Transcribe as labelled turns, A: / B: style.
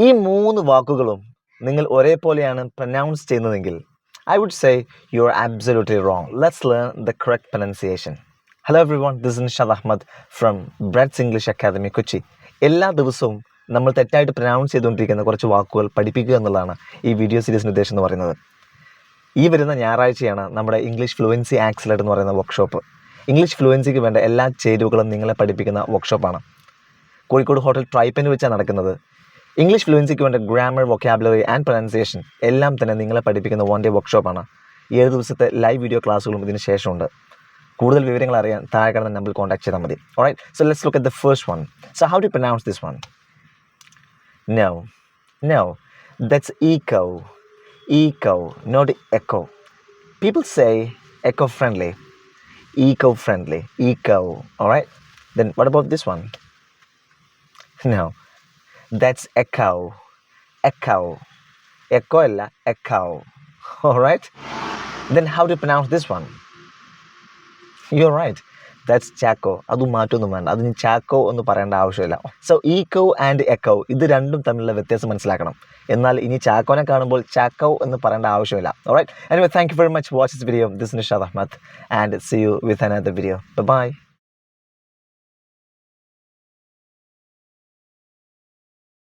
A: ഈ 3 വാക്കുകളും നിങ്ങൾ ഒരേപോലെയാണ് പ്രൊനൗൺസ് ചെയ്യുന്നതെങ്കിൽ I would say you're absolutely wrong. Let's learn the correct pronunciation. Hello everyone, this is Nishad Ahmad from Brett's English Academy, Kochi. എല്ലാ ദിവസവും നമ്മൾ തെറ്റായിട്ട് പ്രൊനൗൺസ് ചെയ്തുകൊണ്ടിരിക്കുന്ന കുറച്ച് വാക്കുകൾ പഠിപ്പിക്കുക എന്നുള്ളതാണ് ഈ വീഡിയോ സീരീസിൻ്റെ ഉദ്ദേശം എന്ന് പറയുന്നത്. ഈ വരുന്ന ഞായറാഴ്ചയാണ് നമ്മുടെ ഇംഗ്ലീഷ് ഫ്ലുവൻസി ആക്സിലേറ്റ് എന്ന് പറയുന്ന വർക്ക്ഷോപ്പ്. ഇംഗ്ലീഷ് ഫ്ലുവൻസിക്ക് വേണ്ട എല്ലാ ചേരുവകളും നിങ്ങളെ പഠിപ്പിക്കുന്ന വർക്ക്ഷോപ്പാണ്. കോഴിക്കോട് ഹോട്ടൽ ട്രൈപ്പന് വെച്ചാണ് നടക്കുന്നത്. ഇംഗ്ലീഷ് ഫ്ലുവൻസിക്ക് വേണ്ട ഗ്രാമർ, വൊക്കാബുലറി ആൻഡ് പ്രൊനൗൺസിയേഷൻ എല്ലാം തന്നെ നിങ്ങളെ പഠിപ്പിക്കുന്ന 1 day വർക്ക്ഷോപ്പാണ്. 7 ദിവസത്തെ ലൈവ് വീഡിയോ ക്ലാസ്സുകളും ഇതിന് ശേഷമുണ്ട്. കൂടുതൽ വിവരങ്ങൾ അറിയാൻ താഴെ കാണുന്ന നമ്പറിൽ കോൺടാക്ട് ചെയ്താൽ മതി. Alright, so let's look at the first one. So how do you pronounce this one? No, that's echo, not echo. People say eco-friendly, eco-friendly, eco. Alright, then what about this one? No, that's echo, echo alla echo. Alright, then how do you pronounce this one? You're right, that's chaco. adu മാറ്റൊന്നും വേണ്ട, അതിന് ചാക്കോ എന്ന് പറയേണ്ട ആവശ്യമില്ല. So Eeco and echo ഇത് രണ്ടും തമ്മിലുള്ള വ്യത്യാസം മനസ്സിലാക്കണം. എന്നാൽ ഇനി ചാക്കോനെ കാണുമ്പോൾ ചാക്കോ എന്ന് പറയേണ്ട ആവശ്യമില്ല. Alright, anyway, thank you very much for watching this video. This is Nishad Ahmad and see you with another video. Bye bye.